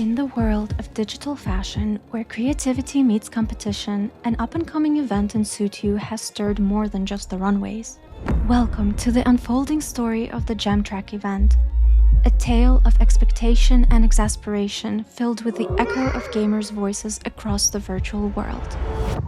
In the world of digital fashion, where creativity meets competition, an up-and-coming event in SuitU has stirred more than just the runways. Welcome to the unfolding story of the Gem Track event, a tale of expectation and exasperation filled with the echo of gamers' voices across the virtual world.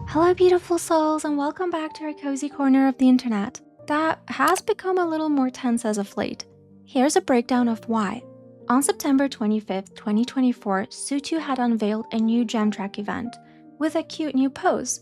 Hello beautiful souls, and welcome back to our cozy corner of the internet that has become a little more tense as of late. Here's a breakdown of why. On September 25th, 2024, SuitU had unveiled a new Gem Track event with a cute new pose.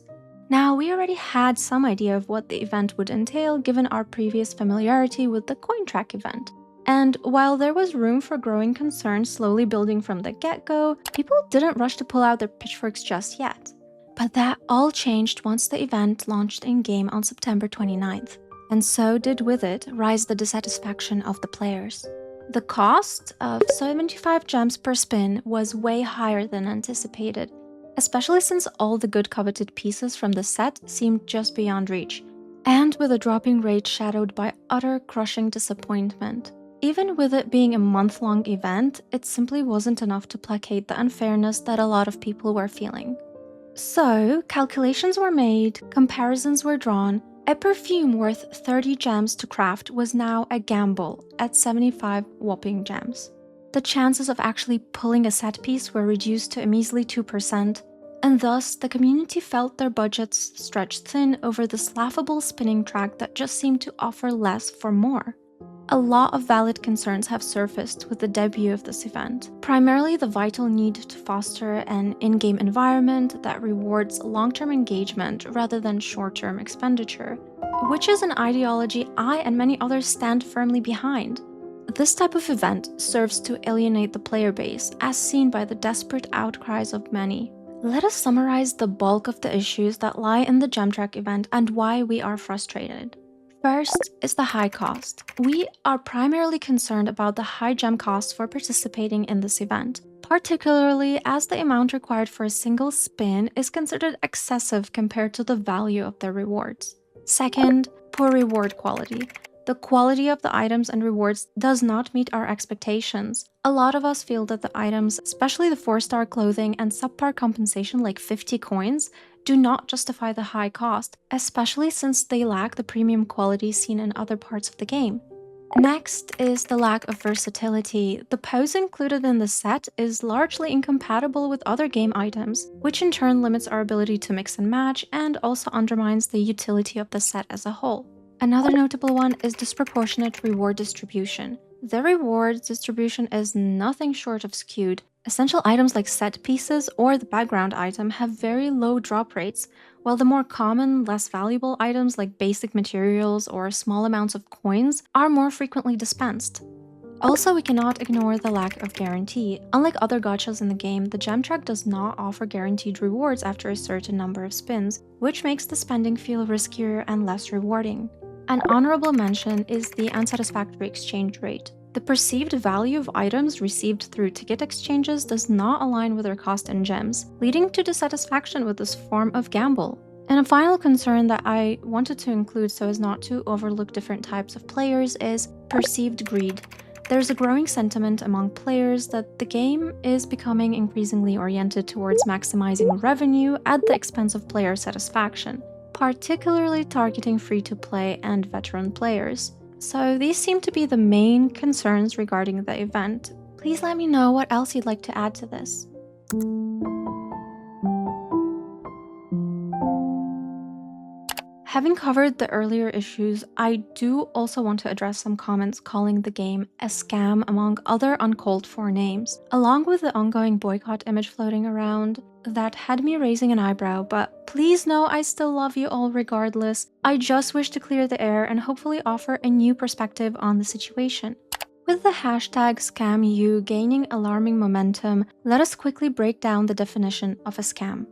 Now, we already had some idea of what the event would entail given our previous familiarity with the Coin Track event. And while there was room for growing concern slowly building from the get-go, people didn't rush to pull out their pitchforks just yet. But that all changed once the event launched in-game on September 29th. And so did with it rise the dissatisfaction of the players. The cost of 75 gems per spin was way higher than anticipated, especially since all the good coveted pieces from the set seemed just beyond reach, and with a dropping rate shadowed by utter crushing disappointment. Even with it being a month-long event, it simply wasn't enough to placate the unfairness that a lot of people were feeling. So, calculations were made, comparisons were drawn. A perfume worth 30 gems to craft was now a gamble at 75 whopping gems. The chances of actually pulling a set piece were reduced to a measly 2%, and thus the community felt their budgets stretched thin over this laughable spinning track that just seemed to offer less for more. A lot of valid concerns have surfaced with the debut of this event, primarily the vital need to foster an in-game environment that rewards long-term engagement rather than short-term expenditure, which is an ideology I and many others stand firmly behind. This type of event serves to alienate the player base, as seen by the desperate outcries of many. Let us summarize the bulk of the issues that lie in the Gem Track event and why we are frustrated. First is the high cost. We are primarily concerned about the high gem costs for participating in this event, particularly as the amount required for a single spin is considered excessive compared to the value of the rewards. Second, poor reward quality. The quality of the items and rewards does not meet our expectations. A lot of us feel that the items, especially the 4-star clothing and subpar compensation like 50 coins, do not justify the high cost, especially since they lack the premium quality seen in other parts of the game. Next is the lack of versatility. The pose included in the set is largely incompatible with other game items, which in turn limits our ability to mix and match and also undermines the utility of the set as a whole. Another notable one is disproportionate reward distribution. The rewards distribution is nothing short of skewed. Essential items like set pieces or the background item have very low drop rates, while the more common, less valuable items like basic materials or small amounts of coins are more frequently dispensed. Also, we cannot ignore the lack of guarantee. Unlike other gachas in the game, the Gem Track does not offer guaranteed rewards after a certain number of spins, which makes the spending feel riskier and less rewarding. An honorable mention is the unsatisfactory exchange rate. The perceived value of items received through ticket exchanges does not align with their cost in gems, leading to dissatisfaction with this form of gamble. And a final concern that I wanted to include so as not to overlook different types of players is perceived greed. There's a growing sentiment among players that the game is becoming increasingly oriented towards maximizing revenue at the expense of player satisfaction, particularly targeting free-to-play and veteran players. So these seem to be the main concerns regarding the event. Please let me know what else you'd like to add to this. Having covered the earlier issues, I do also want to address some comments calling the game a scam among other uncalled for names, along with the ongoing boycott image floating around that had me raising an eyebrow, but please know I still love you all regardless. I just wish to clear the air and hopefully offer a new perspective on the situation. With the hashtag ScamU gaining alarming momentum, let us quickly break down the definition of a scam.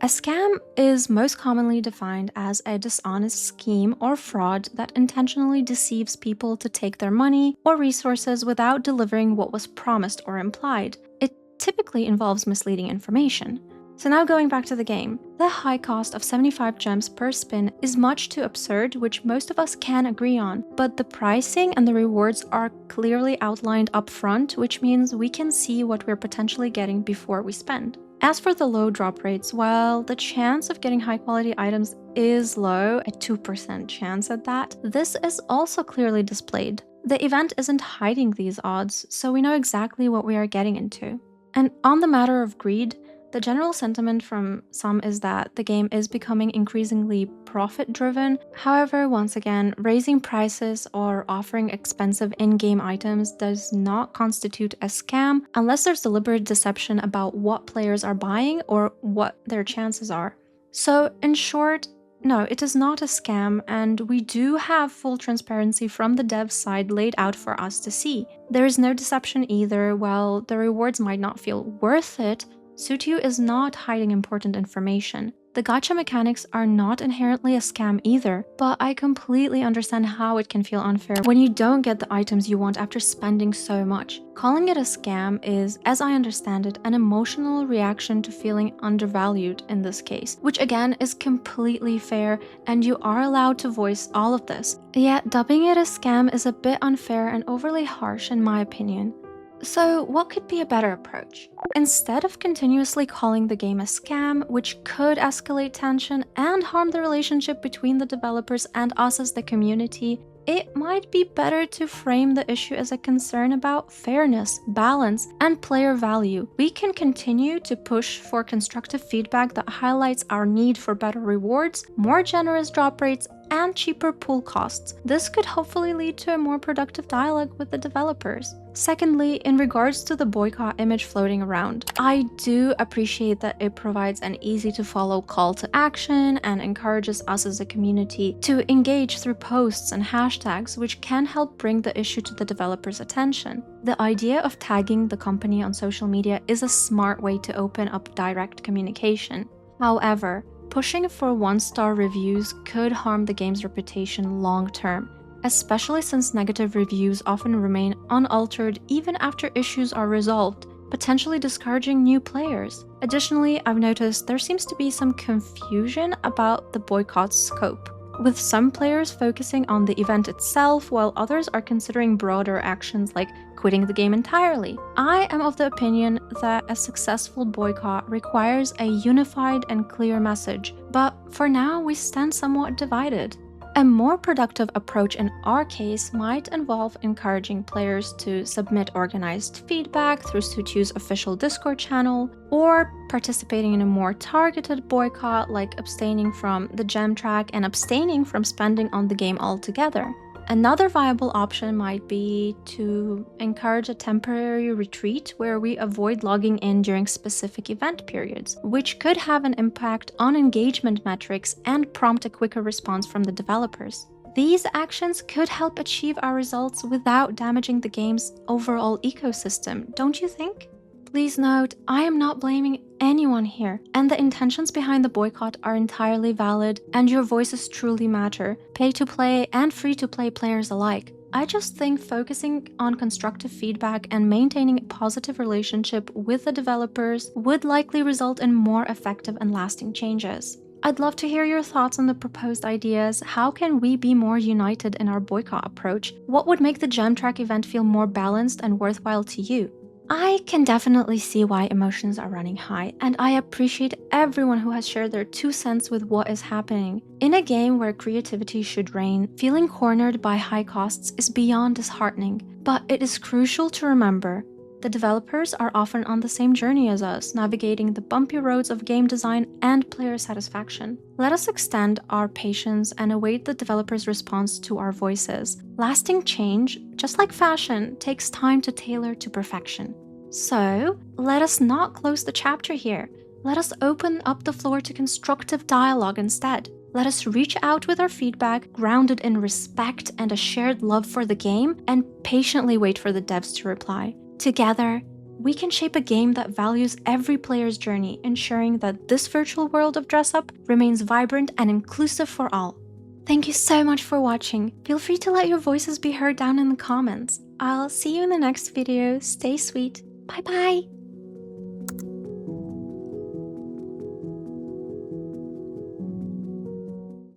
A scam is most commonly defined as a dishonest scheme or fraud that intentionally deceives people to take their money or resources without delivering what was promised or implied. It typically involves misleading information. So now going back to the game. The high cost of 75 gems per spin is much too absurd, which most of us can agree on, but the pricing and the rewards are clearly outlined up front, which means we can see what we're potentially getting before we spend. As for the low drop rates, while the chance of getting high quality items is low, a 2% chance at that, this is also clearly displayed. The event isn't hiding these odds, so we know exactly what we are getting into. And on the matter of greed, the general sentiment from some is that the game is becoming increasingly profit-driven. However, once again, raising prices or offering expensive in-game items does not constitute a scam unless there's deliberate deception about what players are buying or what their chances are. So, in short, no, it is not a scam, and we do have full transparency from the dev side laid out for us to see. There is no deception either. While the rewards might not feel worth it, SuitU is not hiding important information. The gacha mechanics are not inherently a scam either, but I completely understand how it can feel unfair when you don't get the items you want after spending so much. Calling it a scam is, as I understand it, an emotional reaction to feeling undervalued in this case, which again is completely fair, and you are allowed to voice all of this. Yet dubbing it a scam is a bit unfair and overly harsh in my opinion. So what could be a better approach? Instead of continuously calling the game a scam, which could escalate tension and harm the relationship between the developers and us as the community, it might be better to frame the issue as a concern about fairness, balance, and player value. We can continue to push for constructive feedback that highlights our need for better rewards, more generous drop rates, and cheaper pool costs. This could hopefully lead to a more productive dialogue with the developers. Secondly, in regards to the boycott image floating around, I do appreciate that it provides an easy-to-follow call to action and encourages us as a community to engage through posts and hashtags, which can help bring the issue to the developers' attention. The idea of tagging the company on social media is a smart way to open up direct communication. However, pushing for one-star reviews could harm the game's reputation long-term, especially since negative reviews often remain unaltered even after issues are resolved, potentially discouraging new players. Additionally, I've noticed there seems to be some confusion about the boycott's scope, with some players focusing on the event itself while others are considering broader actions like quitting the game entirely. I am of the opinion that a successful boycott requires a unified and clear message, but for now we stand somewhat divided. A more productive approach in our case might involve encouraging players to submit organized feedback through SuitU's official Discord channel, or participating in a more targeted boycott like abstaining from the gem track and abstaining from spending on the game altogether. Another viable option might be to encourage a temporary retreat where we avoid logging in during specific event periods, which could have an impact on engagement metrics and prompt a quicker response from the developers. These actions could help achieve our results without damaging the game's overall ecosystem, don't you think? Please note, I am not blaming anyone here, and the intentions behind the boycott are entirely valid, and your voices truly matter, pay-to-play and free-to-play players alike. I just think focusing on constructive feedback and maintaining a positive relationship with the developers would likely result in more effective and lasting changes. I'd love to hear your thoughts on the proposed ideas. How can we be more united in our boycott approach? What would make the Gem Track event feel more balanced and worthwhile to you? I can definitely see why emotions are running high, and I appreciate everyone who has shared their 2 cents with what is happening. In a game where creativity should reign, feeling cornered by high costs is beyond disheartening, but it is crucial to remember the developers are often on the same journey as us, navigating the bumpy roads of game design and player satisfaction. Let us extend our patience and await the developers' response to our voices. Lasting change, just like fashion, takes time to tailor to perfection. So, let us not close the chapter here. Let us open up the floor to constructive dialogue instead. Let us reach out with our feedback, grounded in respect and a shared love for the game, and patiently wait for the devs to reply. Together, we can shape a game that values every player's journey, ensuring that this virtual world of dress-up remains vibrant and inclusive for all. Thank you so much for watching. Feel free to let your voices be heard down in the comments. I'll see you in the next video. Stay sweet. Bye bye!